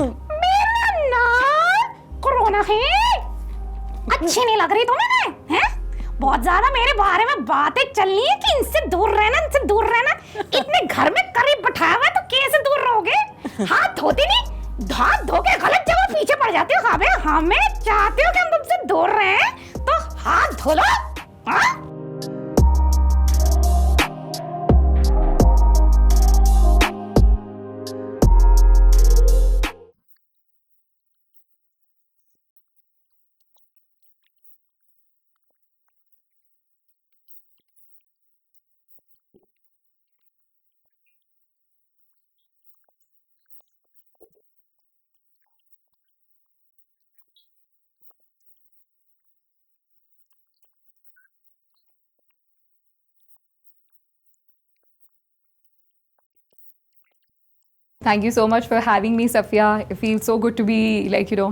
मेरा नाम कोरोना है। अच्छी नहीं लग रही तुम्हें मैं, हैं? बहुत ज्यादा मेरे बारे में बातें चल रही है कि इनसे दूर रहना, इनसे दूर रहना। इतने घर में करीब बैठाया हुआ है तो कैसे दूर रहोगे? हाथ धोती नहीं, हाथ धो के गलत जगह पीछे पड़ जाते हो। हमें चाहते हो कि हम तुमसे दूर रहें तो हाथ धो लो। हाँ? Thank you so much for having me, Safia. It feels so good to be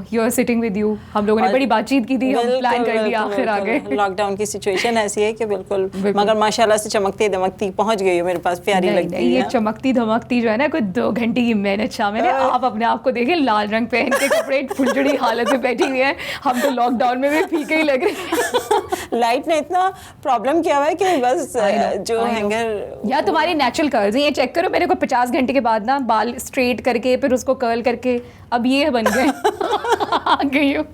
here sitting with you. हम लोगों ने बड़ी बातचीत की थी, हम प्लान कर दिया आखिर आ गए। लॉकडाउन की सिचुएशन ऐसी है कि बिल्कुल मगर माशाल्लाह से चमकती दमकती पहुंच गई हो मेरे पास, प्यारी लगती है। ये चमकती धमकती जो है ना, कोई 2 घंटे की मेहनत शामिल है। आप अपने आप को देखें, लाल रंग पहन के कपड़े फुलझड़ी हालत में बैठी हुई है। हम तो लॉकडाउन में भी फीके ही लग रहे हैं। लाइट ने इतना प्रॉब्लम किया हुआ है कि बस जो हैंगर या तुम्हारी नेचुरल कर्ल्स, ये चेक करो, मेरे को 50 घंटे के बाद ना बाल स्ट्रेट करके फिर उसको कर्ल करके अब ये बन गए। आ गई हूँ।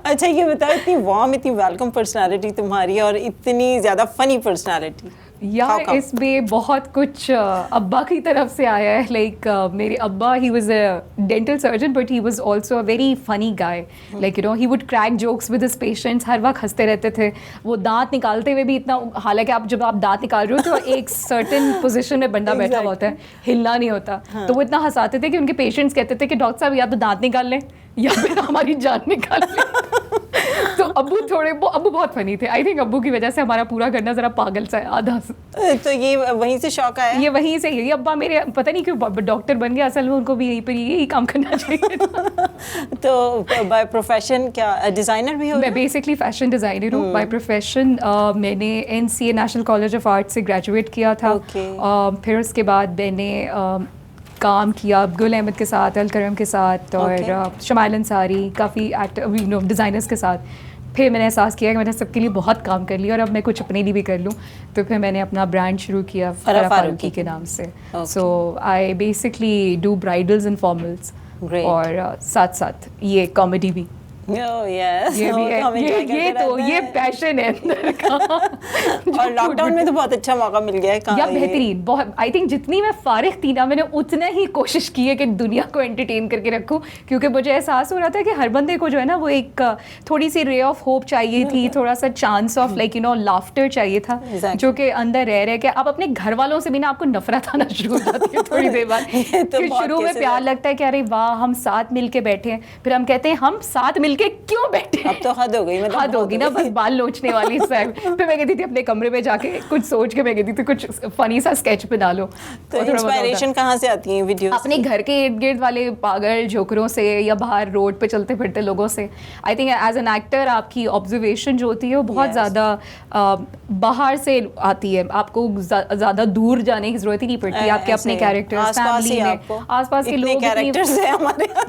अच्छा ये बताओ, इतनी वार्म, इतनी वेलकम पर्सनालिटी तुम्हारी और इतनी ज़्यादा फनी पर्सनालिटी, यार इसमें बहुत कुछ अब्बा की तरफ से आया है। लाइक मेरे अब्बा, he was a dental surgeon but he was also a very funny guy. Like he would crack jokes with his patients, हर वक्त हंसते रहते थे। वो दांत निकालते हुए भी इतना, हालांकि आप जब आप दांत निकाल रहे हो तो एक सर्टेन पोजीशन में बंदा बैठा हुआ होता है, हिलना नहीं होता। तो वो इतना हंसाते थे कि उनके पेशेंट्स कहते थे कि डॉक्टर साहब या तो दांत निकाल लें या फिर हमारी जान निकाल लें। तो अब्बू बहुत फनी थे। आई थिंक अब्बू की वजह से हमारा पूरा करना जरा पागल सा है आधा। तो ये वहीं से शौक आया? ये वहीं से ही। अब्बा मेरे पता नहीं क्यों डॉक्टर बन गया, असल में उनको भी यहीं पर यही काम करना चाहिए था। तो बाय प्रोफेशन क्या डिज़ाइनर भी हो? मैं बेसिकली फैशन डिज़ाइनर हूँ बाय प्रोफेशन। मैंने NCA national college of art से ग्रेजुएट किया था। फिर उसके बाद मैंने काम किया गुल अहमद के साथ, अलकरम के साथ और शमाइल अंसारी, काफ़ी डिज़ाइनर्स के साथ। फिर मैंने एहसास किया कि मैंने सबके लिए बहुत काम कर लिया और अब मैं कुछ अपने लिए भी कर लूँ। तो फिर मैंने अपना ब्रांड शुरू किया फराह फारूकी के नाम से। So I basically do bridals and formals और साथ साथ ये कॉमेडी भी। ये भी है, ये पैशन है अंदर का। और लॉकडाउन में तो बहुत अच्छा मौका मिल गया है। या बेहतरीन, बहुत। आई थिंक जितनी मैं फारिग थी ना, मैंने उतना ही कोशिश की है कि दुनिया को एंटरटेन करके रखूं, क्योंकि मुझे एहसास हो रहा था कि हर बंदे को जो है ना वो एक थोड़ी सी रे ऑफ होप चाहिए थी, थोड़ा सा चांस ऑफ लाफ्टर चाहिए था, जो कि अंदर रह के आप अपने घर वालों से भी ना आपको नफरत आना शुरू हो जाती है थोड़ी देर बाद। शुरू में प्यार लगता है कि अरे वाह हम साथ मिल के बैठे हैं, फिर हम कहते हैं हम साथ के क्यों बैठे? अब तो हद हो गई, मतलब हद होगी ना, बस बाल लोचने वाली साहब। फिर मैं कहती थी अपने कमरे में जाके कुछ सोच के, मैं कहती थी कुछ फनी सा स्केच बना लो। तो इंस्पिरेशन कहाँ से आती है वीडियोस? अपने घर के इर्द गिर्द वाले पागल जोकरों से या बाहर रोड पे चलते फिरते लोगों से। I think as an actor आपकी ऑब्जर्वेशन जो होती है वो बहुत ज़्यादा बाहर से आती है, आपको ज़्यादा दूर जाने की जरूरत ही नहीं पड़ती। आपके अपने कैरेक्टर्स, फैमिली में आसपास के लोग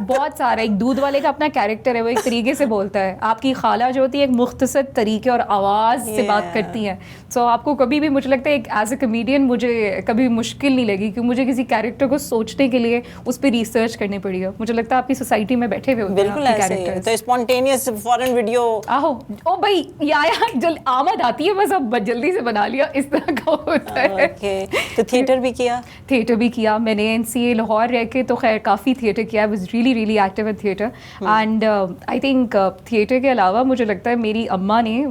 बहुत सारा, एक दूध वाले का अपना कैरेक्टर है, वो एक तरीके से बोलता है। आपकी खाला जो होती है एक मुख्तसर तरीके और आवाज़ से बात करती हैं। सो आपको कभी भी, मुझे लगता है एक एज ए कमेडियन मुझे कभी मुश्किल नहीं लगी कि मुझे किसी कैरेक्टर को सोचने के लिए उस पर रिसर्च करनी पड़ी है। मुझे लगता है आपकी सोसाइटी में बैठे हुए होते हैं बिल्कुल ऐसे, तो स्पॉन्टेनियस फॉरेन वीडियो आहो ओ भाई जल्द आमद आती है, बस अब जल्दी से बना लिया, इस तरह का होता है। तो थिएटर भी किया? थिएटर भी किया मैंने। NCA लाहौर रह के तो खैर काफ़ी थिएटर किया। I was really really active in theatre and I think theatre के अलावा मुझे लगता है मेरी अम्मा ने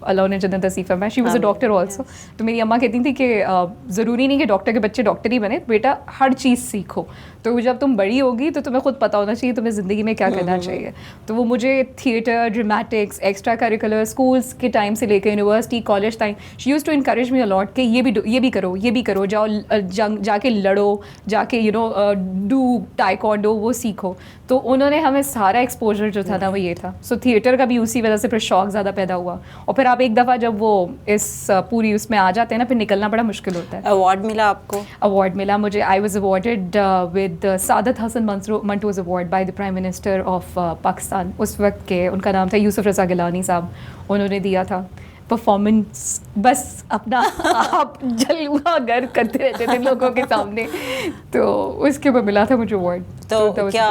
अल्लाह ने जन्नत नसीब फरमाए, she was a doctor also. तो मेरी अम्मा कहती थी कि ज़रूरी नहीं कि डॉक्टर के बच्चे डॉक्टर ही बने, बेटा हर चीज़ सीखो, तो जब तुम बड़ी होगी तो तुम्हें खुद पता होना चाहिए तुम्हें ज़िंदगी में क्या करना चाहिए। तो वो मुझे theatre, dramatics, extra curricular, schools के टाइम से लेकर university, college time, she use to encourage me a lot कि ये भी करो, जाओ जाके लड़ो, जाके डू टाइकोंडो, वो सीखो। तो उन्होंने हमें सारा एक्सपोजर जो था ना वो ये था। सो थिएटर का भी उसी वजह से फिर शौक ज़्यादा पैदा हुआ। और फिर आप आप एक दफ़ा जब वो इस पूरी उसमें आ जाते हैं ना, फिर निकलना बड़ा मुश्किल होता है। अवार्ड मिला आपको? अवार्ड मिला मुझे। I was awarded with Saadat Hasan Manto's award by the prime minister of Pakistan. उस वक्त के उनका नाम था यूसुफ रज़ा गिलानी साहब, उन्होंने दिया था। परफॉर्मेंस बस अपना आप जलवा गर करते रहते थे लोगों के सामने, तो उसके ऊपर मिला था मुझे अवार्ड। तो क्या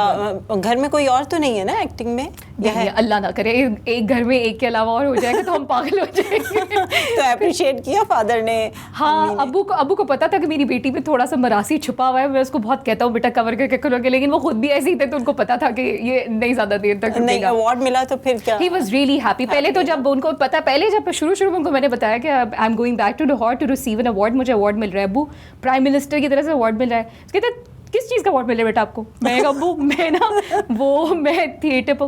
घर में कोई और तो नहीं है ना एक्टिंग में? नहीं, अल्लाह ना करे एक घर में एक के अलावा और हो जाएगा तो हम पागल हो जाएंगे। तो अप्रिशिएट किया फादर ने? हाँ, अब्बू को पता था कि मेरी बेटी में थोड़ा सा मरासी छुपा हुआ है। मैं उसको बहुत कहता हूँ बेटा कवर करके करोगे, लेकिन वो खुद भी ऐसे ही थे तो उनको पता था कि ये नहीं ज़्यादा देर तक नहीं। अवार्ड मिला तो फिर क्या? He was really happy. पहले तो जब उनको पता, पहले जब शुरू में उनको मैंने बताया कि I am going back to Lahore to receive an award, मुझे अवार्ड मिल रहा है अब्बू, प्राइम मिनिस्टर की तरफ से अवार्ड मिल रहा है। कहते किस चीज़ का अवार्ड मिल रहा है बेटा आपको? मैं कहा अब्बू मैं ना मैं थिएटर पर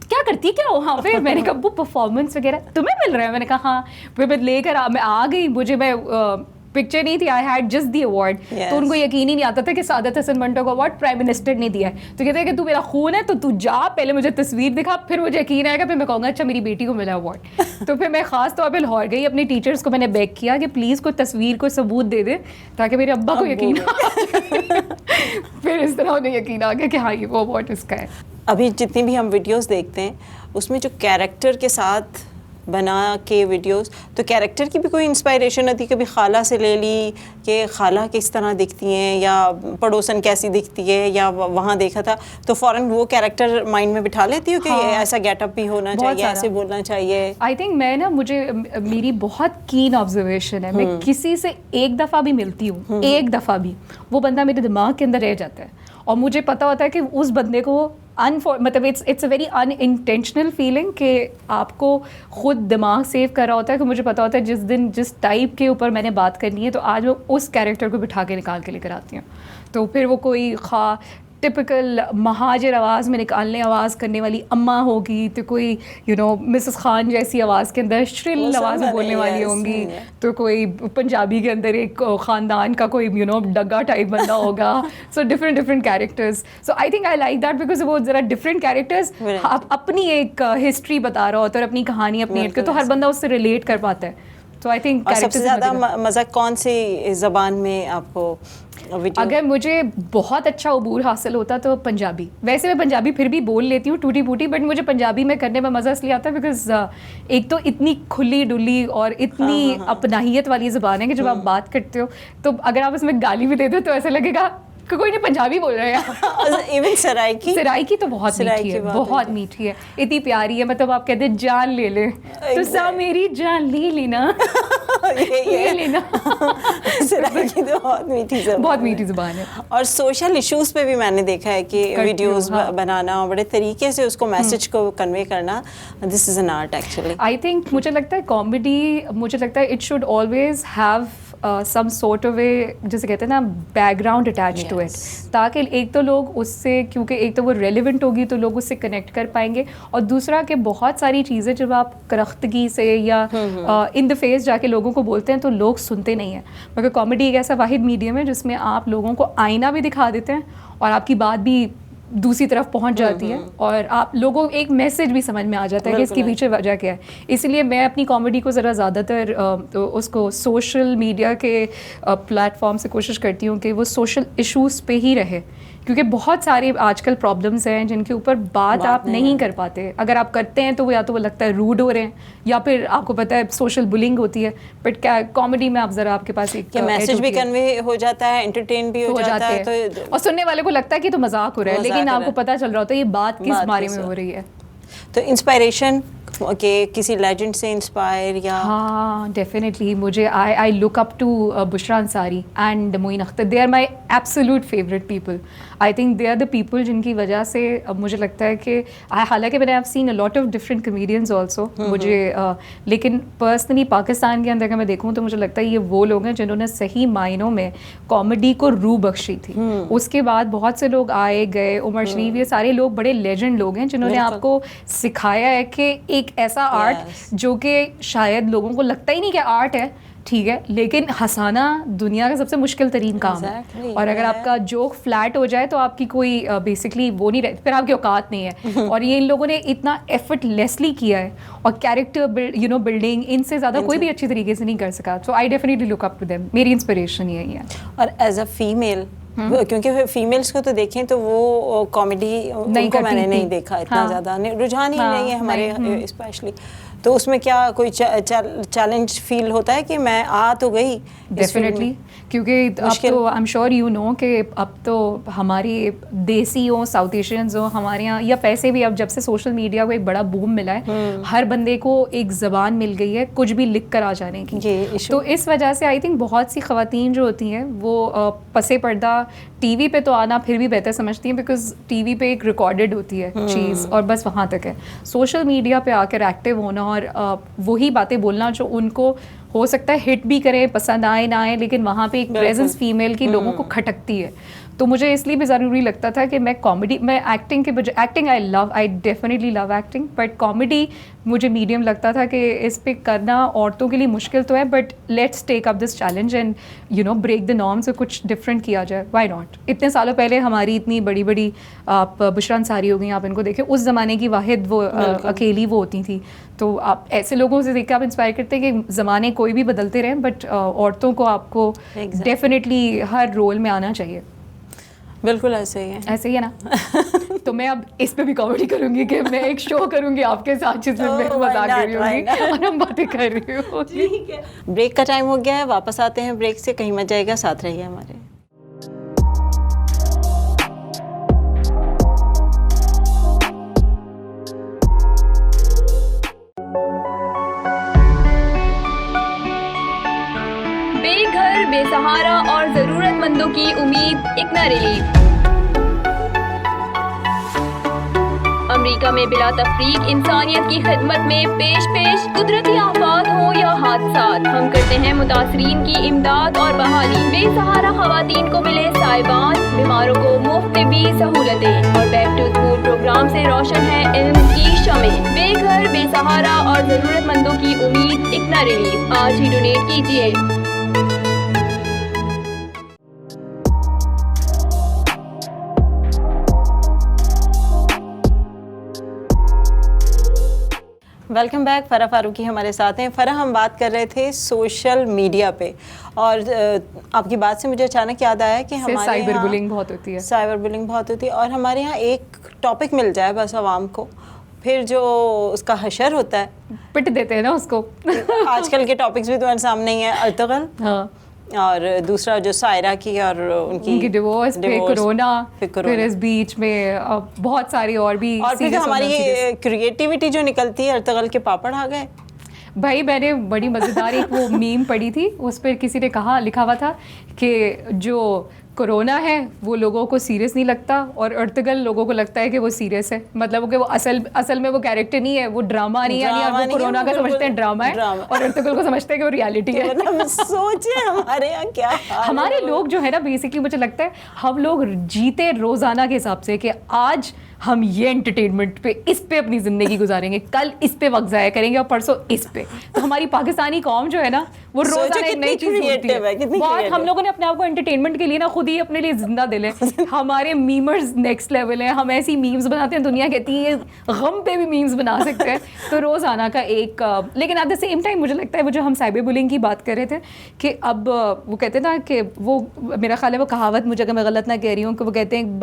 क्या करती क्या हो वहाँ पे? मैंने कहा अब्बू परफॉर्मेंस वगैरह तुम्हें मिल रहा है? मैंने कहा हाँ। फिर मैं लेकर मैं आ गई, मुझे मैं पिक्चर नहीं थी, I had just the award. तो उनको यकीन ही नहीं आता था कि सादत हसन मंटो को अवार्ड प्राइम मिनिस्टर ने दिया है। तो कहते हैं कि तू मेरा खून है तो तू जा, पहले मुझे तस्वीर दिखा, फिर मुझे यकीन आएगा, फिर मैं कहूँगा अच्छा मेरी बेटी को मिला अवार्ड। तो फिर मैं खास तौर पर लाहौर गई, अपने टीचर्स को मैंने बेग किया कि प्लीज़ कोई तस्वीर को सबूत दे दे ताकि मेरे अब्बा को यकीन आ जाए। फिर इस तरह उन्हें यकीन आ गया कि हाँ ये वो अवार्ड उसका है। अभी जितनी भी हम वीडियोस देखते हैं उसमें जो कैरेक्टर के साथ बना के वीडियोस, तो कैरेक्टर की भी कोई इंस्पायरेशन होती है? कभी खाला से ले ली कि खाला किस तरह दिखती हैं, या पड़ोसन कैसी दिखती है, या वहाँ देखा था तो फ़ौरन वो कैरेक्टर माइंड में बिठा लेती हो कि हाँ, ऐसा गेटअप भी होना चाहिए, ऐसे बोलना चाहिए? आई थिंक मैं ना मेरी बहुत कीन ऑब्जर्वेशन है। मैं किसी से एक दफ़ा भी मिलती हूँ, एक दफ़ा भी, वो बंदा मेरे दिमाग के अंदर रह जाता है और मुझे पता होता है कि उस बंदे को मतलब it's a very unintentional feeling कि आपको खुद दिमाग सेव कर रहा होता है कि मुझे पता होता है जिस दिन जिस टाइप के ऊपर मैंने बात करनी है तो आज मैं उस कैरेक्टर को बिठा के निकाल के लेकर आती हूँ। तो फिर वो कोई टिपिकल महाजर आवाज़ में निकालने आवाज़ करने वाली अम्मा होगी, तो कोई मिसेस खान जैसी आवाज़ के अंदर श्रिल आवाज़ में बोलने वाली होंगी, तो कोई पंजाबी के अंदर एक ख़ानदान का कोई डग्गा टाइप बंदा होगा। So different characters. So I think I like that because वो ज़रा डिफरेंट कैरेक्टर्स अपनी एक हिस्ट्री बता रहा होता है और अपनी कहानी अपनी तो हर बंदा उससे रिलेट कर पाता है। तो आई थिंक सबसे ज़्यादा मज़ा कौन सी ज़बान में आपको? अगर मुझे बहुत अच्छा अबूर हासिल होता तो पंजाबी। वैसे मैं पंजाबी फिर भी बोल लेती हूँ टूटी फूटी, बट मुझे पंजाबी में करने में मज़ा इसलिए आता है बिकॉज एक तो इतनी खुली डुली और इतनी अपनाहियत वाली ज़बान है कि जब आप बात करते हो तो अगर आप उसमें गाली भी दे दो तो ऐसा लगेगा कि कोई नहीं पंजाबी बोल रहा है। इवन सराइकी तो बहुत मीठी है, बहुत मीठी है, इतनी प्यारी है। मतलब आप कहते हैं जान ले ले तो सा मेरी जान ले लेना ले लेना। सराइकी तो बहुत मीठी ज़बान है। और सोशल इश्यूज पे भी मैंने देखा है कि वीडियोस बनाना और बड़े तरीके से उसको मैसेज को कन्वे करना, this is an art actually. I think मुझे लगता है कॉमेडी, मुझे लगता है it should always have some sort of a, जैसे कहते हैं ना, बैकग्राउंड अटैच टू इट, ताकि एक तो लोग उससे, क्योंकि एक तो वो रेलिवेंट होगी तो लोग उससे कनेक्ट कर पाएंगे, और दूसरा कि बहुत सारी चीज़ें जब आप करख्तगी से या इन द फेस जाके लोगों को बोलते हैं तो लोग सुनते नहीं हैं। मगर कॉमेडी एक ऐसा वाहिद मीडियम है जिसमें आप लोगों को आईना भी दिखा देते हैं और आपकी बात भी दूसरी तरफ पहुंच जाती है और आप लोगों को एक मैसेज भी समझ में आ जाता है कि इसके पीछे वजह क्या है। इसलिए मैं अपनी कॉमेडी को ज़रा ज़्यादातर तो उसको सोशल मीडिया के प्लेटफॉर्म से कोशिश करती हूँ कि वो सोशल इश्यूज़ पे ही रहे, क्योंकि बहुत सारे आजकल प्रॉब्लम्स हैं जिनके ऊपर बात आप नहीं कर पाते। अगर आप करते हैं तो वो या तो वो लगता है रूड हो रहे हैं या फिर आपको पता है सोशल बुलिंग होती है, बट क्या कॉमेडी में आप ज़रा आपके पास एक मैसेज भी कन्वे हो जाता है, एंटरटेन भी हो जाता है तो, और सुनने वाले को लगता है कि तो मजाक हो रहा है, लेकिन आपको पता चल रहा होता है ये बात किस बारे में हो रही है। तो इंस्पायरेशन के किसी लेजेंड से इंस्पायर या? हाँ डेफिनेटली, मुझे I look up to Bushra Ansari and Moin Akhtar. They are my absolute favourite people. I think they are the people जिनकी वजह से मुझे लगता है कि हालांकि मैंने have seen a lot of different comedians also मुझे लेकिन पर्सनली पाकिस्तान के अंदर अगर मैं देखूँ तो मुझे लगता है ये वो लोग हैं जिन्होंने सही मायनों में कॉमेडी को रूह बख्शी थी। उसके बाद बहुत से लोग आए गए, उमर शरीफ, ये सारे लोग बड़े लेजेंड लोग हैं जिन्होंने आपको सिखाया है कि एक ऐसा आर्ट जो कि शायद लोगों को लगता ही नहीं कि आर्ट है, ठीक है, लेकिन हंसाना दुनिया का सबसे मुश्किल तरीन काम Exactly, है। और अगर yeah. आपका जोक फ्लैट हो जाए तो आपकी कोई बेसिकली वो नहीं रहती, फिर आपकी औकात नहीं है। और ये इन लोगों ने इतना एफर्टलेसली किया है, और कैरेक्टर बिल्डिंग इनसे ज़्यादा कोई भी अच्छी तरीके से नहीं कर सका। So I definitely look up to them, मेरी इंस्पिरेशन यही है। और एज अ फीमेल, क्योंकि फीमेल्स को तो देखें तो वो कॉमेडी उनको मैंने नहीं देखा इतना ज़्यादा, रुझान ही नहीं है हमारे स्पेशली। तो उसमें क्या कोई चैलेंज फील होता है कि मैं आ तो गई डेफिनेटली, क्योंकि अब तो I am sure you know कि अब तो हमारी देसी हो, साउथ एशियंस हो, हमारे यहाँ या पैसे भी, अब जब से सोशल मीडिया को एक बड़ा बूम मिला है, हर बंदे को एक ज़बान मिल गई है कुछ भी लिख कर आ जाने की। तो इस वजह से आई थिंक बहुत सी ख़वातीन जो होती हैं वो पसे पर्दा टीवी पे तो आना फिर भी बेहतर समझती हैं, बिकॉज टीवी पे एक रिकॉर्डेड होती है चीज़ और बस वहाँ तक है। सोशल मीडिया पे आकर एक्टिव होना और वही बातें बोलना जो उनको हो सकता है हिट भी करें, पसंद आए ना आए, लेकिन वहाँ पे एक प्रेजेंस फीमेल की लोगों को खटकती है। तो मुझे इसलिए भी ज़रूरी लगता था कि मैं कॉमेडी, मैं एक्टिंग के बजाय, acting I definitely love acting, but comedy मुझे मीडियम लगता था कि इस पे करना औरतों के लिए मुश्किल तो है, but let's take up this challenge and you know break the norms और कुछ डिफरेंट किया जाए, व्हाई नॉट। इतने सालों पहले हमारी इतनी बड़ी बड़ी, आप बुशरा अंसारी हो गई, आप इनको देखें, उस ज़माने की वाहिद वो अकेली वो होती थी। तो आप ऐसे लोगों से देख के आप इंस्पायर करते हैं कि ज़माने कोई भी बदलते रहें, बट औरतों को आपको डेफिनेटली हर रोल में आना चाहिए। बिल्कुल ऐसे ही है, ऐसे ही है ना। तो मैं अब इस पे भी कॉमेडी करूंगी कि मैं एक शो करूंगी आपके साथ जिसमें मैं मजाक कर रही होंगी और हम बातें कर रही होंगी। ठीक है, ब्रेक का टाइम हो गया है, वापस आते हैं ब्रेक से, कहीं मत जाएगा, साथ रहिए हमारे। बेघर, बेसहारा और जरूरतमंदों की उम्मीद, इक्ना रिलीफ। अमेरिका में बिला तफरीक इंसानियत की खिदमत में पेश कुदरती आफात हो या हादसात, हम करते हैं मुतासरीन की इमदाद और बहाली। बेसहारा खवातीन को मिले साइबान, बीमारों को मुफ्त तिब्बी सहूलतें, और बैक टू स्कूल प्रोग्राम से रोशन है इल्म की शमें। बेघर, बेसहारा और जरूरतमंदों की उम्मीद, इक्ना रिलीफ। आज ही डोनेट कीजिए। वेलकम बैक, फ़रा फारूकी हमारे साथ हैं। फ़रा, हम बात कर रहे थे सोशल मीडिया पे, और आपकी बात से मुझे अचानक याद आया कि हमारे साइबर बुलिंग बहुत होती है। साइबर बुलिंग बहुत होती है, और हमारे यहाँ एक टॉपिक मिल जाए बस आवाम को, फिर जो उसका हशर होता है पिट देते हैं ना उसको। आजकल के टॉपिक्स भी तुम्हारे सामने ही हैं, अर्तगल, हाँ, और दूसरा जो सायरा की और उनकी डिवोर्स, फिर कोरोना, फिर इस बीच में बहुत सारी और भी, और फिर हमारी ये क्रिएटिविटी जो निकलती है, अर्तगल के पापड़ आ गए। भाई मैंने बड़ी मज़ेदार एक वो मीम पढ़ी थी, उस पर किसी ने कहा, लिखा हुआ था कि जो कोरोना है वो लोगों को सीरियस नहीं लगता और अर्तगल लोगों को लगता है कि वो सीरियस है। मतलब कि वो असल में वो कैरेक्टर नहीं है, वो ड्रामा नहीं है, वो कोरोना का समझते हैं ड्रामा है, और अर्तगल को समझते हैं कि वो रियलिटी है। मतलब सोचे हमारे यहाँ क्या हमारे लोग जो है ना, बेसिकली मुझे लगता है हम लोग जीते रोजाना के हिसाब से कि आज हम ये एंटरटेनमेंट पे, इस पे अपनी ज़िंदगी गुजारेंगे, कल इस पे वक्त ज़ाया करेंगे और परसों इस पे। तो हमारी पाकिस्तानी कौम जो है ना, वो रोज़ाना एक नई चीज़ होती है। बहुत हम लोगों ने अपने आप को एंटरटेनमेंट के लिए ना खुद ही अपने लिए जिंदा दिल है। हमारे मीमर्स नेक्स्ट लेवल है, हम ऐसी मीम्स बनाते हैं, दुनिया कहती है गम पे भी मीम्स बना सकते हैं। तो रोज़ाना का एक, लेकिन एट द सेम टाइम मुझे लगता है वो जो हम साइबर बुलिंग की बात कर रहे थे कि अब वो कहते ना कि वो, मेरा ख्याल है वो कहावत, मुझे अगर मैं गलत ना कह रही हूँ, कि वो कहते हैं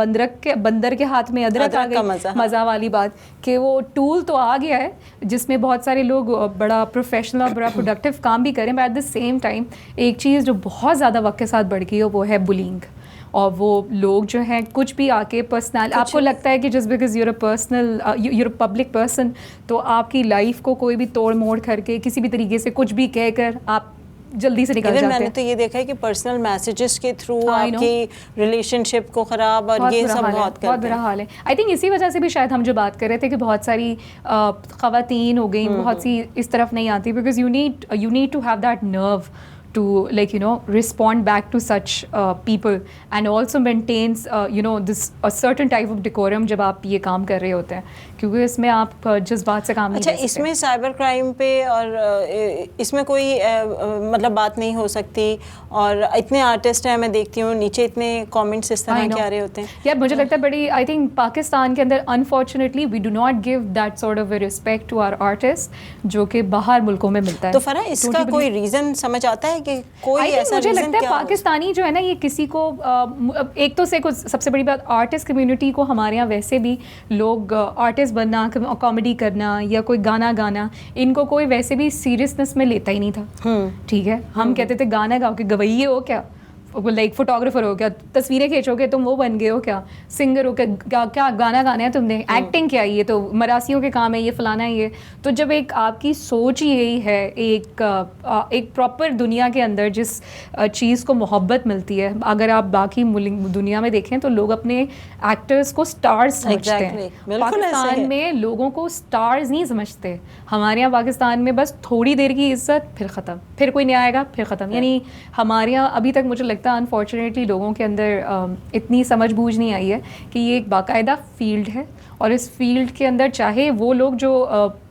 बंदर के हाथ में अदरक मज़ा वाली बात, कि वो टूल तो आ गया है जिसमें बहुत सारे लोग बड़ा प्रोफेशनल और बड़ा प्रोडक्टिव काम भी करें, but at the same time एक चीज़ जो बहुत ज़्यादा वक्त के साथ बढ़ गई है वो है बुलिंग। और वो लोग जो हैं कुछ भी आके पर्सनल, आपको लगता है कि just because you're a personal, you're a public person, तो आपकी लाइफ को कोई भी तोड़ मोड़ करके किसी भी तरीके से कुछ भी कहकर आप जल्दी से निकल जाते हैं। मैंने तो ये देखा है कि पर्सनल मैसेजेस के थ्रू आपकी रिलेशनशिप को खराब, और ये सब बहुत बुरा हाल है। आई थिंक इसी वजह से भी शायद हम जो बात कर रहे थे कि बहुत सारी खवातीन हो गई, बहुत सी इस तरफ नहीं आती, because you need to have that nerve to like respond back to such people and also maintains this a certain type of decorum जब आप ये काम कर रहे होते हैं, क्योंकि इसमें आप जज्बात से काम नहीं अच्छा, कर सकते। इसमें साइबर क्राइम पे और इसमें कोई मतलब बात नहीं हो सकती, और इतने आर्टिस्ट हैं, मैं देखती हूँ नीचे इतने कमेंट्स इस तरह के आ रहे होते हैं। यार मुझे लगता है बड़ी, आई थिंक पाकिस्तान के अंदर unfortunately we do not give that sort of respect to our artist जो कि बाहर मुल्कों में मिलता है। तो फरा इसका कोई रीज़न समझ आता है कि कोई ऐसा मुझे रीज़न लगता है क्या पाकिस्तानी जो है ना, ये किसी को एक तो से कुछ सबसे बड़ी बात, आर्टिस्ट कम्युनिटी को हमारे यहाँ वैसे भी लोग आर्टिस्ट बनना, कॉमेडी करना या कोई गाना गाना, इनको कोई वैसे भी सीरियसनेस में लेता ही नहीं था। ठीक है, हम कहते थे गाना गाओ के गवैये हो क्या, लाइक फोटोग्राफर हो क्या, तस्वीरें खींचोगे तुम वो बन गए हो क्या, सिंगर हो क्या, क्या गाना गाना है तुमने, एक्टिंग क्या है, ये तो मरासियों के काम है, ये फलाना है ये। तो जब एक आपकी सोच ही यही है, एक प्रॉपर दुनिया के अंदर जिस चीज़ को मोहब्बत मिलती है, अगर आप बाकी दुनिया में देखें तो लोग अपने एक्टर्स को स्टार्स समझते हैं। पाकिस्तान में लोगों को स्टार्स नहीं समझते। हमारे यहाँ पाकिस्तान में बस थोड़ी देर की इज्जत, फिर ख़त्म, फिर कोई नहीं आएगा, फिर ख़त्म। यानी हमारे यहाँ अभी तक मुझे लगता है अनफॉर्चुनेटली लोगों के अंदर इतनी समझ बूझ नहीं आई है कि ये एक बाकायदा फील्ड है, और इस फील्ड के अंदर चाहे वो लोग जो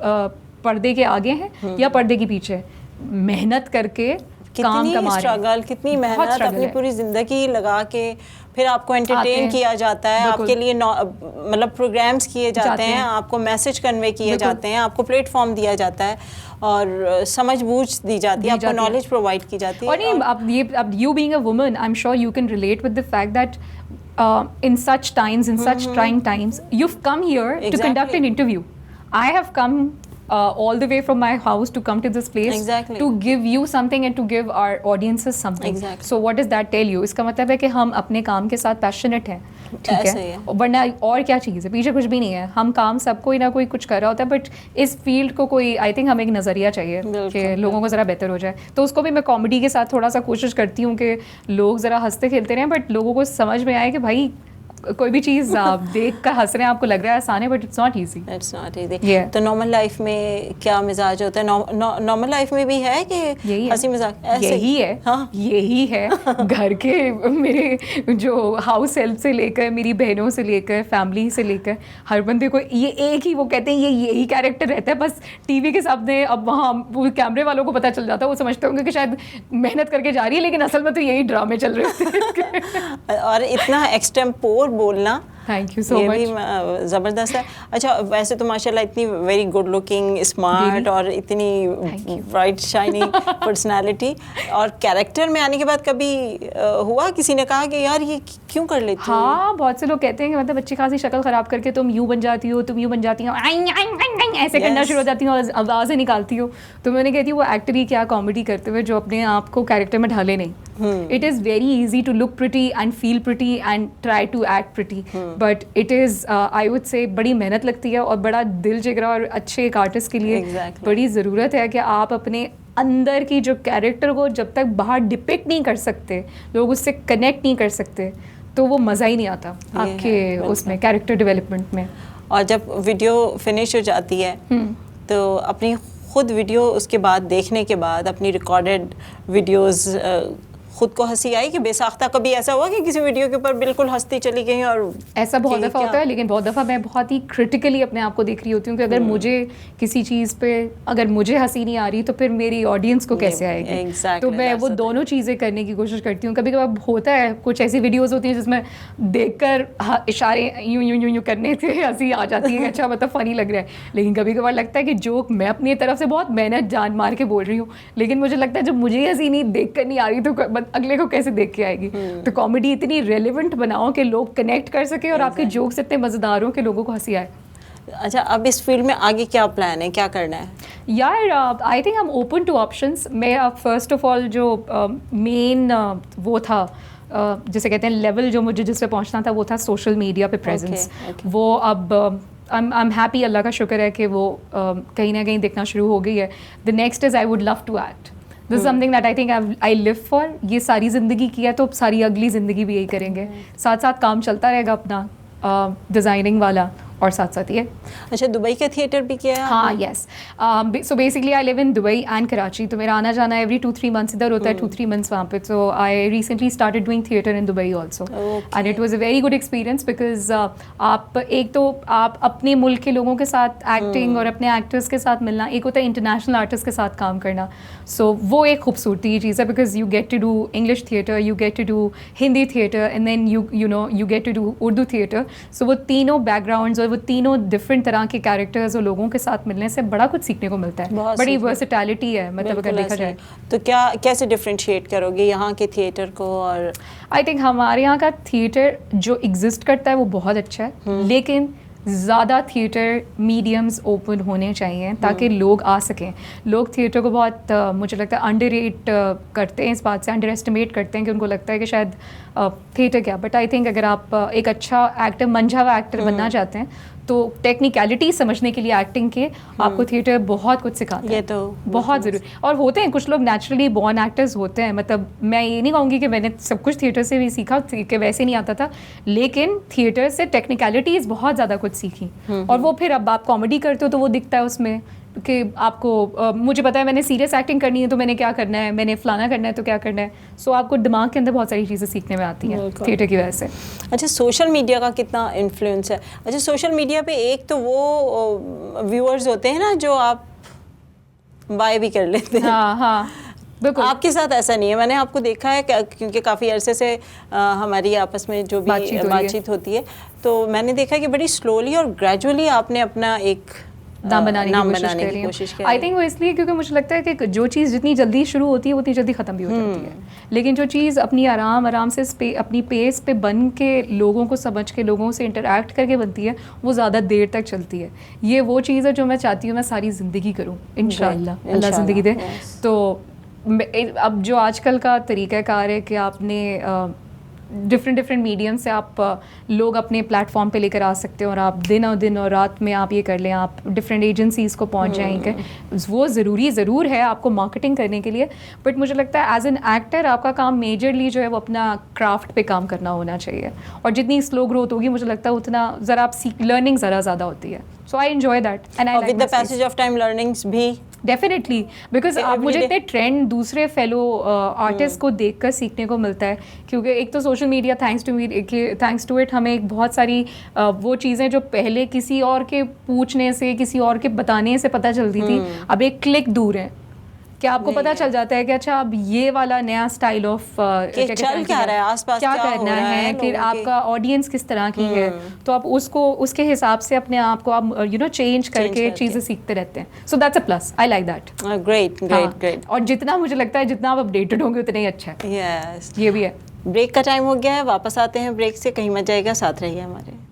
पर्दे के आगे हैं या पर्दे के पीछे मेहनत करके काम कमा रहे स्ट्रगल, कितनी मेहनत, अपनी पूरी ज़िंदगी लगा के फिर आपको एंटरटेन किया जाता है, आपके लिए मतलब प्रोग्राम्स किए जाते हैं, आपको मैसेज कन्वे किए जाते हैं, आपको प्लेटफॉर्म दिया जाता है और समझ बूझ दी जाती है, आपको नॉलेज प्रोवाइड की जाती है। और नहीं, अब you being a woman, I am sure you can relate with the fact that in such times, in such trying times, you've come here to conduct an interview. I have come all the way from my house to come to this place to give you something and to give our audiences something. So what does that tell you? इसका मतलब है कि हम अपने काम के साथ passionate हैं, ठीक है, वरना और क्या चीज़ है, पीछे कुछ भी नहीं है। हम काम सब कोई ना कोई कुछ कर रहा होता है, बट इस फील्ड को कोई, आई थिंक हमें एक नज़रिया चाहिए कि लोगों को ज़रा बेहतर हो जाए। तो उसको भी मैं कॉमेडी के साथ थोड़ा सा कोशिश करती हूँ कि लोग ज़रा हंसते खेलते रहें, बट लोगों को समझ में आए कि भाई कोई भी चीज़ आप देख कर हंस रहे हैं, आपको लग रहा है आसान है, but it's not easy. It's not easy. तो नॉर्मल लाइफ में क्या मिजाज होता है? नॉर्मल लाइफ में भी है कि हंसी मजाक यही है? हाँ, यही है। घर के मेरे जो हाउस हेल्प से लेकर, मेरी बहनों से लेकर, फैमिली से लेकर, हर बंदे को ये एक ही, वो कहते हैं ये यही कैरेक्टर रहता है, बस टीवी के सामने अब वहाँ कैमरे वालों को पता चल जाता है, वो समझते होंगे कि शायद मेहनत करके जा रही है, लेकिन असल में तो यही ड्रामे चल रहे थे। और इतना एक्सटेम्पोर बोलना, थैंक यू सो मच, भी ज़बरदस्त है। अच्छा, वैसे तो माशाल्लाह इतनी वेरी गुड लुकिंग, स्मार्ट और इतनी ब्राइट शाइनिंग पर्सनालिटी, और कैरेक्टर में आने के बाद कभी हुआ किसी ने कहा कि यार ये क्यों कर लेती हो? हाँ, बहुत से लोग कहते हैं कि मतलब अच्छी खासी शक्ल ख़राब करके तुम यूँ बन जाती हो, तुम यूँ बन जाती हो, ऐसे करना शुरू हो जाती हो, आवाज़ें निकालती हो। तो मैंने कहती हूँ वो एक्टर ही क्या, कॉमेडी करते हुए जो अपने आप को कैरेक्टर में ढाले नहीं। It is very easy to look pretty and feel pretty and try to act pretty, but it is I would say बड़ी मेहनत लगती है और बड़ा दिल जिगरा, और अच्छे एक आर्टिस्ट के लिए बड़ी ज़रूरत है कि आप अपने अंदर की जो कैरेक्टर को जब तक बाहर डिपिक्ट नहीं कर सकते, लोग उससे कनेक्ट नहीं कर सकते, तो वो मज़ा ही नहीं आता आपके उसमें कैरेक्टर डेवलपमेंट में। और जब वीडियो फिनिश हो जाती है तो अपनी खुद वीडियो उसके बाद देखने के बाद अपनी रिकॉर्डेड वीडियोस खुद को हंसी आई कि बेसाख्ता कभी ऐसा हुआ कि किसी वीडियो के ऊपर बिल्कुल हंसती चली गई? और ऐसा बहुत दफ़ा होता है, लेकिन बहुत दफ़ा मैं बहुत ही क्रिटिकली अपने आप को देख रही होती हूँ कि अगर मुझे किसी चीज़ पे, अगर मुझे हंसी नहीं आ रही तो फिर मेरी ऑडियंस को कैसे आएगी? तो मैं वो दोनों चीज़ें करने की कोशिश करती हूँ। कभी कभार होता है कुछ ऐसी वीडियोज़ होती हैं जिसमें देख कर इशारे यूँ यूँ यूँ यूँ करने से हंसी आ जाती है, अच्छा मतलब फ़नी लग रहा है। लेकिन कभी कभार लगता है कि जोक मैं अपनी तरफ से बहुत मेहनत जान मार के बोल रही हूँ, लेकिन मुझे लगता है जब मुझे हंसी नहीं देख कर नहीं आ रही तो अगले को कैसे देख के आएगी? तो कॉमेडी इतनी रेलेवेंट बनाओ कि लोग कनेक्ट कर सके और आपके जोक्स इतने मज़ेदार हो कि लोगों को हंसी आए। अच्छा, अब इस फील्ड में आगे क्या प्लान है, क्या करना है? यार आई think I am open two options. मैं फर्स्ट ऑफ ऑल जो मेन वो था जिसे कहते हैं लेवल जो मुझे जिस पे पहुंचना था, वो था सोशल मीडिया पे प्रेजेंस। वो अब आई एम हैप्पी, अल्लाह का शुक्र है कि वो कहीं ना कहीं दिखना शुरू हो गई है। The next is I would love to act. This something that I think I live for. ये सारी ज़िंदगी किया तो सारी अगली ज़िंदगी भी यही करेंगे। साथ साथ काम चलता रहेगा अपना डिज़ाइनिंग वाला, और साथ साथ ये अच्छा, दुबई का थिएटर भी किया है हाँ आपने? Yes so basically I live in Dubai and Karachi, तो मेरा आना जाना एवरी 2-3 मंथ्स इधर होता है, 2-3 मंथ्स वहाँ पे. So I recently started doing theatre in Dubai also and it was a very good experience because आप एक तो आप अपने मुल्क के लोगों के साथ एक्टिंग और अपने एक्टर्स के साथ मिलना, एक होता है इंटरनेशनल आर्टिस्ट के साथ काम करना. सो वो एक खूबसूरती की चीज़ है because you get to do English theatre, you get to do Hindi theatre and then you get to do Urdu theatre. So वो तीनों बैकग्राउंड्स और वो तीनों डिफरेंट तरह के कैरेक्टर्स और लोगों के साथ मिलने से बड़ा कुछ सीखने को मिलता है. बहुत बड़ी सीखने- वर्सेटैलिटी है मतलब अगर बिल्कुल देखा ऐसे जाए. ही। तो क्या कैसे डिफरेंशिएट करोगे यहाँ के थिएटर को और आई थिंक हमारे यहाँ का थिएटर जो एग्जिस्ट करता है वो बहुत अच्छा है, लेकिन ज़्यादा थिएटर मीडियम्स ओपन होने चाहिए ताकि लोग आ सकें. लोग थिएटर को बहुत मुझे लगता है अंडर रेट करते हैं, इस बात से अंडर एस्टिमेट करते हैं कि उनको लगता है कि शायद थिएटर क्या. बट आई थिंक अगर आप एक अच्छा एक्टर, मंझा हुआ एक्टर बनना चाहते हैं तो टेक्निकलिटी समझने के लिए एक्टिंग के आपको थिएटर बहुत कुछ सिखाता है. ये तो बहुत ज़रूरी. और होते हैं कुछ लोग नेचुरली बॉर्न एक्टर्स होते हैं, मतलब मैं ये नहीं कहूँगी कि मैंने सब कुछ थिएटर से भी सीखा कि वैसे नहीं आता था, लेकिन थिएटर से टेक्निकलिटीज़ बहुत ज़्यादा कुछ सीखी. और वो फिर अब आप कॉमेडी करते हो तो वो दिखता है उसमें कि आपको मुझे पता है मैंने सीरियस एक्टिंग करनी है तो मैंने क्या करना है, मैंने फलाना करना है तो क्या करना है. सो आपको दिमाग के अंदर बहुत सारी चीज़ें सीखने में आती हैं थिएटर की वजह से. अच्छा, सोशल मीडिया का कितना इन्फ्लुएंस है? अच्छा, सोशल मीडिया पे एक तो वो व्यूअर्स होते हैं ना जो आप बाय भी कर लेते हैं. हाँ हाँ बिल्कुल. आपके साथ ऐसा नहीं है. मैंने आपको देखा है क्योंकि काफ़ी अरसे से हमारी आपस में जो भी बातचीत होती है, तो मैंने देखा है कि बड़ी स्लोली और ग्रेजुअली आपने अपना एक नाम बनाने की कोशिश करी. आई थिंक वो इसलिए क्योंकि मुझे लगता है कि जो चीज़ जितनी जल्दी शुरू होती है उतनी जल्दी ख़त्म भी हो जाती है, लेकिन जो चीज़ अपनी आराम से अपनी पेस पे बन के लोगों को समझ के लोगों से इंटरैक्ट करके बनती है वो ज़्यादा देर तक चलती है. ये वो चीज़ है जो मैं चाहती हूँ मैं सारी ज़िंदगी करूँ इंशाल्लाह, अल्लाह ज़िंदगी दे. तो अब जो आजकल का तरीक़ाकार है कि आपने डिफरेंट मीडियम से आप लोग अपने प्लेटफॉर्म पे लेकर आ सकते हो और आप दिन और रात में आप ये कर लें, आप डिफरेंट एजेंसीज़ को पहुंच जाएंगे. वो ज़रूर है आपको मार्केटिंग करने के लिए, बट मुझे लगता है एज एन एक्टर आपका काम मेजरली जो है वो अपना क्राफ्ट पे काम करना होना चाहिए. और जितनी स्लो ग्रोथ होगी मुझे लगता है उतना ज़रा आप लर्निंग ज़रा ज़्यादा होती है. So I enjoy that and I with the passage of time learnings भी डेफिनेटली बिकॉज आप मुझे इतने ट्रेंड दूसरे फेलो आर्टिस्ट को देखकर सीखने को मिलता है. क्योंकि एक तो social media thanks to it हमें एक बहुत सारी वो चीज़ें जो पहले किसी और के पूछने से किसी और के बताने से पता चलती थी अब एक क्लिक दूर है कि आपको पता चल जाता है कि अच्छा अब ये वाला नया स्टाइल ऑफ चल क्या रहा है आसपास, क्या करना है कि आपका ऑडियंस किस तरह की है, तो आप उसके हिसाब से अपने आप को आप चेंज करके चीज़ें सीखते रहते हैं. So that's a plus. I like that. Great. और जितना मुझे लगता है जितना आप अपडेटेड होंगे उतना ही अच्छा है. यस, ये भी है. ब्रेक का टाइम हो गया है, वापस आते हैं ब्रेक से. कहीं मत जाएगा, साथ रहिए हमारे.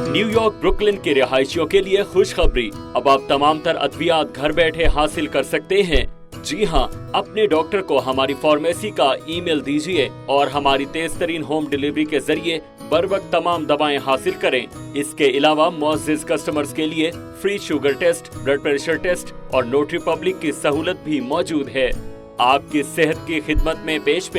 न्यूयॉर्क ब्रुकलिन के रिहायशियों के लिए खुशखबरी. अब आप तमाम तर अद्वियात घर बैठे हासिल कर सकते हैं. जी हां, अपने डॉक्टर को हमारी फार्मेसी का ईमेल दीजिए और हमारी तेज तरीन होम डिलीवरी के जरिए बर वक्त तमाम दवाएं हासिल करें. इसके अलावा मुअज़्ज़िज़ कस्टमर्स के लिए free sugar test, blood pressure test और नोटरी पब्लिक की सहूलत भी मौजूद है. आपकी सेहत की खिदमत में पेश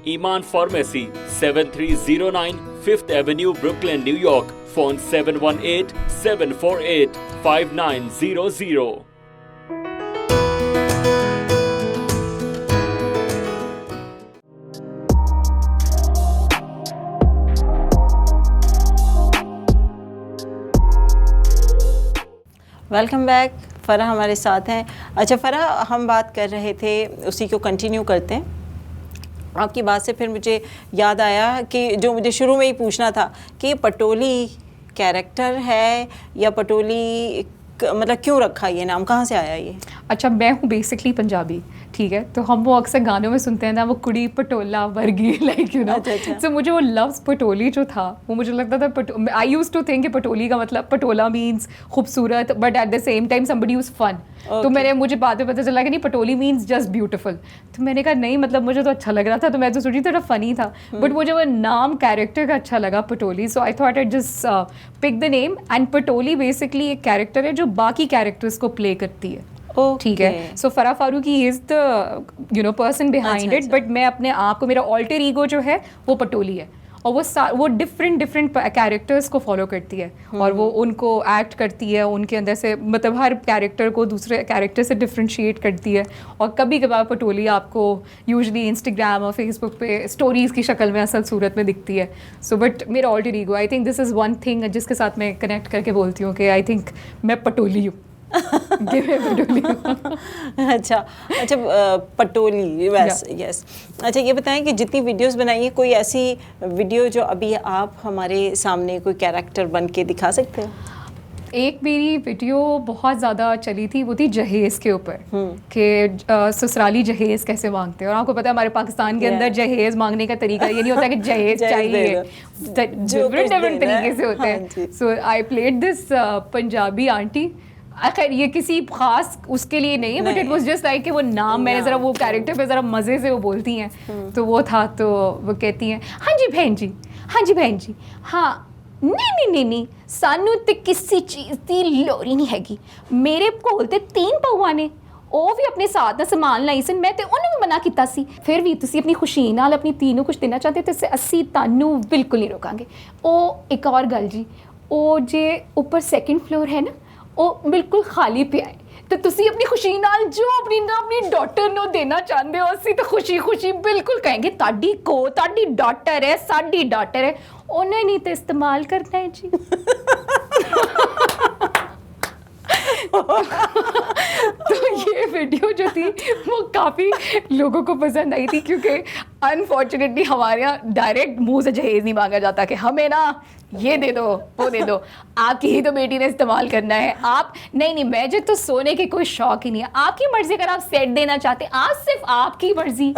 Iman pharmacy, 7309 5th avenue, Brooklyn, New York. Phone 718-748-5900. Welcome back. Farah हमारे साथ हैं. अच्छा फ़रा, हम बात कर रहे थे, उसी को कंटिन्यू करते हैं. आपकी बात से फिर मुझे याद आया कि जो मुझे शुरू में ही पूछना था कि पटोली कैरेक्टर है या पटोली मतलब क्यों रखा ये नाम, कहाँ से आया ये? अच्छा, मैं हूँ बेसिकली पंजाबी, ठीक है, तो हम वो अक्सर गानों में सुनते हैं ना, वो कुड़ी पटोला वर्गी, लाइक यू नो. सो मुझे वो लफ्ज़ पटोली जो था वो मुझे लगता था आई यूज्ड टू थिंक कि पटोली का मतलब पटोला मीन्स खूबसूरत, but at the same time somebody was fun. तो मुझे बाद में पता चला कि नहीं, पटोली मीन्स जस्ट ब्यूटीफुल. तो मैंने कहा नहीं, मतलब मुझे तो अच्छा लग रहा था, तो मैं तो सोची थोड़ा फनी था, बट मुझे वो नाम कैरेक्टर का अच्छा लगा Patoli. So I thought I just pick the name. And Patoli basically एक कैरेक्टर है जो बाकी कैरेक्टर्स को प्ले करती है. ठीक है. So Farah Farooqui is the person behind it, but मैं अपने आप को, मेरा ऑल्टर ईगो जो है वो पटोली है, और वो डिफरेंट कैरेक्टर्स को फॉलो करती है और वो उनको एक्ट करती है, उनके अंदर से मतलब हर कैरेक्टर को दूसरे कैरेक्टर से डिफ्रेंशिएट करती है. और कभी कभार पटोली आपको यूजुअली इंस्टाग्राम और फेसबुक पे स्टोरीज़ की शक्ल में असल सूरत में दिखती है. सो बट मेरा alter ego, I think this is one thing जिसके साथ मैं कनेक्ट करके बोलती हूँ कि आई थिंक मैं पटोली हूँ. अच्छा पटोली, यस. अच्छा ये बताएं कि जितनी वीडियोस बनाई है, कोई ऐसी वीडियो जो अभी आप हमारे सामने कोई कैरेक्टर बन के दिखा सकते हो? एक मेरी वीडियो बहुत ज़्यादा चली थी, वो थी जहेज़ के ऊपर कि ससुराली जहेज़ कैसे मांगते हैं. और आपको पता है हमारे पाकिस्तान के अंदर जहेज़ मांगने का तरीका ये नहीं होता कि जहेज़ चाहिए, डिफरेंट तरीके से होते हैं. So I played this Punjabi aunty. खैर ये किसी खास उसके लिए नहीं है, but it was just like कि वो नाम मैंने ज़रा वो कैरेक्टर पे ज़रा मज़े से वो बोलती हैं, तो वो था. तो वो कहती हैं हाँ जी बहन जी, हाँ जी बहन जी, हाँ नहीं सानू ते किसी चीज़ की लोड़ ही नहीं हैगी. मेरे कोल ते 3 पौआ ने, ਉਹ ਵੀ ਆਪਣੇ ਸਾਥ ਦਾ ਸਮਾਨ ਲਈ ਸਨ, ਮੈਂ ਤੇ ਉਹਨੂੰ ਵੀ ਮਨਾ ਕੀਤਾ ਸੀ. ਫਿਰ ਵੀ ਤੁਸੀਂ ਆਪਣੀ ਖੁਸ਼ੀ ਨਾਲ ਆਪਣੀ ਧੀ ਨੂੰ ਕੁਝ ਦੇਣਾ ਚਾਹਦੇ ਤੇ ਅਸੀਂ ਤੁਹਾਨੂੰ ਬਿਲਕੁਲ ਨਹੀਂ ਰੋਕਾਂਗੇ. ਉਹ ਇੱਕ ਹੋਰ ਗੱਲ ਜੀ, ਉਹ ਜੇ ਉੱਪਰ ਸੈਕੰਡ ਫਲੋਰ ਹੈ ਨਾ, ਉਹ ਬਿਲਕੁਲ ਖਾਲੀ ਪਿਆ ਹੈ, ਤੇ ਤੁਸੀਂ ਆਪਣੀ ਖੁਸ਼ੀ ਨਾਲ ਜੋ ਆਪਣੀ ਡਾਟਰ ਨੂੰ ਦੇਣਾ ਚਾਹੁੰਦੇ ਹੋ, ਅਸੀਂ ਤਾਂ ਖੁਸ਼ੀ ਬਿਲਕੁਲ ਕਹਾਂਗੇ ਤੁਹਾਡੀ ਡਾਟਰ ਹੈ, ਸਾਡੀ ਡਾਟਰ ਹੈ, ਉਹਨੇ ਨਹੀਂ ਤੇ ਇਸਤੇਮਾਲ ਕਰਨਾ ਹੈ ਜੀ. तो ये वीडियो जो थी वो काफ़ी लोगों को पसंद आई थी, क्योंकि अनफॉर्चुनेटली हमारे यहाँ डायरेक्ट मुंह से जहेज़ नहीं मांगा जाता कि हमें ना ये दे दो वो दे दो, आपकी ही तो बेटी ने इस्तेमाल करना है. आप नहीं मुझे तो सोने के कोई शौक ही नहीं है, आपकी मर्जी. अगर आप सेट देना चाहते, आज सिर्फ आपकी मर्जी,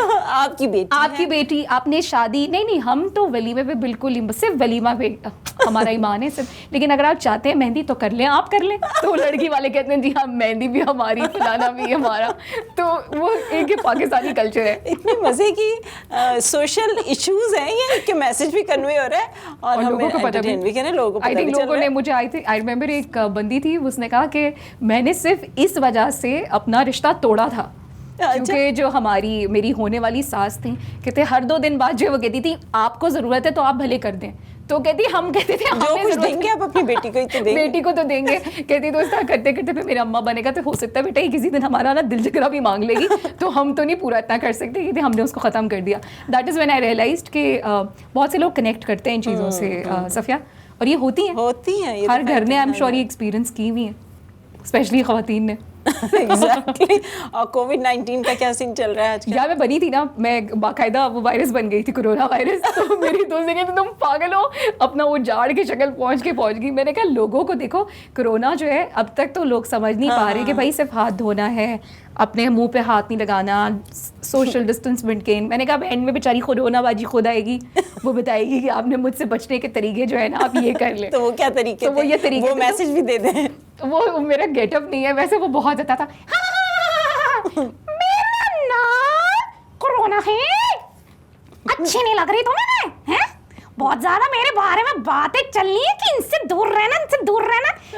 आपकी बेटी आपने शादी नहीं हम तो वलीमे पे बिल्कुल ही, सिर्फ वलीमा पे हमारा ईमान है सिर्फ. लेकिन अगर आप चाहते हैं मेहंदी तो कर लें, आप कर लें. तो लड़की वाले कहते हैं जी हाँ मेहंदी भी हमारी, फलाना भी हमारा. तो वो एक पाकिस्तानी कल्चर है. इतने मज़े की सोशल इश्यूज हैं ये कि मैसेज भी कन्वे हो रहा है और लोगों को पता भी कह रहे हैं, लोगों को पता भी चल रहा है. मुझे आई रिमेंबर एक बंदी थी, उसने कहा कि मैंने सिर्फ इस वजह से अपना रिश्ता तोड़ा था. क्योंकि जो मेरी होने वाली सास थी, कहते हर 2 दिन बाद जो वो कहती थी आपको ज़रूरत है तो आप भले कर दें, तो कहती हम कहते थे जो कुछ देंगे आप अपनी बेटी को ही तो देंगे. बेटी को तो देंगे. कहती तो उसका करते फिर मेरा अम्मा बनेगा तो हो सकता है बेटा ये किसी दिन हमारा ना दिल जगरा भी मांग लेगी, तो हम तो नहीं पूरा इतना कर सकते, क्योंकि हमने उसको ख़त्म कर दिया. That is when I realised कि बहुत से लोग कनेक्ट करते हैं इन चीज़ों से सफिया, और ये होती हैं हर घर ने आई एम श्योर ये एक्सपीरियंस की हुई है, स्पेशली ख़वातीन ने. Exactly. और कोविड-19 का क्या सीन चल रहा है आजकल? यार मैं बनी थी ना, मैं बाकायदा वो वायरस बन गई थी, कोरोना वायरस. तो मेरी दोस्त ने कहा तुम पागल हो, अपना वो जाड़ की शक्ल पहुंच गई. मैंने कहा लोगों को देखो, कोरोना जो है अब तक तो लोग समझ नहीं पा रहे कि भाई सिर्फ हाथ धोना है, अपने मुंह पे हाथ नहीं लगाना, सोशल डिस्टेंस मेंटेन. मैंने कहा एंड में बेचारी कोरोना बाजी खुद आएगी, वो बताएगी कि आपने मुझसे बचने के तरीके जो है ना आप ये कर ले. तो वो क्या तरीके? तो वो ये तरीके, वो मैसेज भी दे दें. वो मेरा गेटअप नहीं है वैसे, वो बहुत अच्छा था. मेरा नाम कोरोना है, अच्छी नहीं लग रही तुम्हें हैं? बहुत ज्यादा मेरे बारे में बातें चल रही है कि इनसे दूर रहना.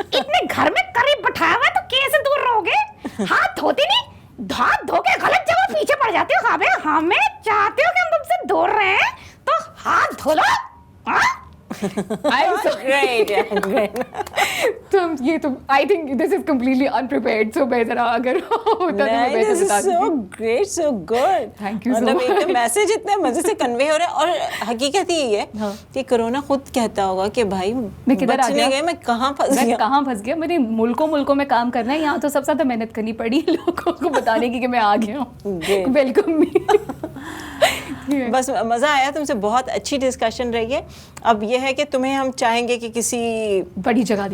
इतने घर में करीब बैठाया हुआ है तो कैसे दूर रहोगे? हाथ धोते नहीं, हाथ धो के गलत जगह पीछे पड़ जाते हो. हमें चाहते हो कि हम तुमसे दूर रहें तो हाथ धो लो. I'm so great. तो ये तो I think this is completely unprepared. So मैं जरा अगर होता तो मैं This is so great, so good. Thank you so मतलब much. एक मैसेज इतने मजे से कन्वे हो रहा है. और हकीकत यही है कि कोरोना खुद कहता होगा कि भाई मैं किधर आ गया, मैं कहाँ फंस गया. मैंने मुल्कों में काम करना है, यहाँ तो सबसे ज़्यादा मेहनत करनी पड़ी लोगों को बताने की कि मैं आ गया हूँ. वेलकम मी. बस मज़ा आया, तुमसे बहुत अच्छी डिस्कशन रही है. अब ये है कि तुम्हें हम चाहेंगे कि किसी बड़ी जगह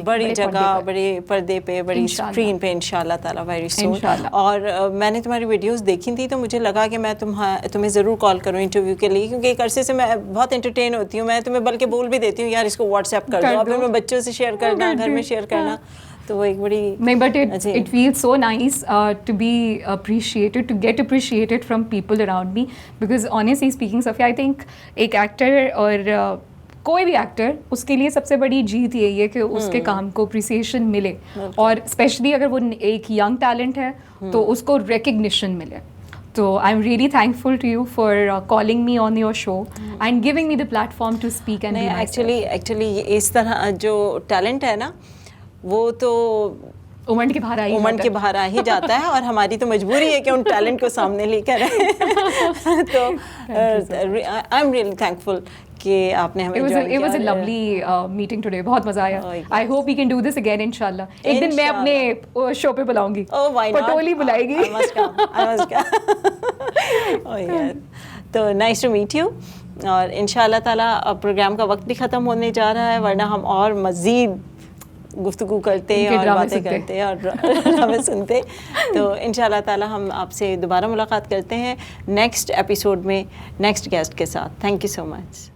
बड़े पर्दे पे, बड़ी स्क्रीन पे इंशाल्लाह ताला वेरी सून. और मैंने तुम्हारी वीडियोस देखी थी तो मुझे लगा कि मैं तुम्हें ज़रूर कॉल करूँ इंटरव्यू के लिए, क्योंकि एक अरसे से मैं बहुत एंटरटेन होती हूँ. मैं तुम्हें बल्कि बोल भी देती हूँ यार इसको व्हाट्सएप कर दो, अपने बच्चों से शेयर करना, घर में शेयर करना. तो वो एक बड़ी नहीं, but it feels so nice to be appreciated, to get appreciated from people around me, because honestly speaking Safia, I think एक एक्टर और कोई भी एक्टर, उसके लिए सबसे बड़ी जीत यही है कि उसके काम को अप्रिसिएशन मिले, और स्पेशली अगर वो एक यंग टैलेंट है तो उसको रिकग्निशन मिले. So I'm really thankful to you for calling me on your show and giving me the platform to speak and be myself. Actually इस तरह जो टैलेंट है ना, वो तो उमंड के बाहर आ ही जाता है, और हमारी तो मजबूरी है कि उन टैलेंट को सामने लेकर आए. तो आई एम रियली थैंकफुल कि आपने हमें join It was a किया. lovely meeting today. बहुत मजा आया. Oh, yes. I hope we can do this again इंशाल्लाह. एक दिन मैं अपने शो पे बुलाऊंगी. Oh, why not? पटोली बुलाएगी. I must come. Oh yes. तो नाइस टू मीट यू, और इंशाल्लाह ताला अब प्रोग्राम का वक्त भी ख़त्म होने जा रहा है, वरना हम और मज़ीद गुफ्तगू करते इनके और ड्रामे बातें सुनते। करते और हमें सुनते. तो इंशाल्लाह ताला हम आपसे दोबारा मुलाकात करते हैं नेक्स्ट एपिसोड में नेक्स्ट गेस्ट के साथ. Thank you so much.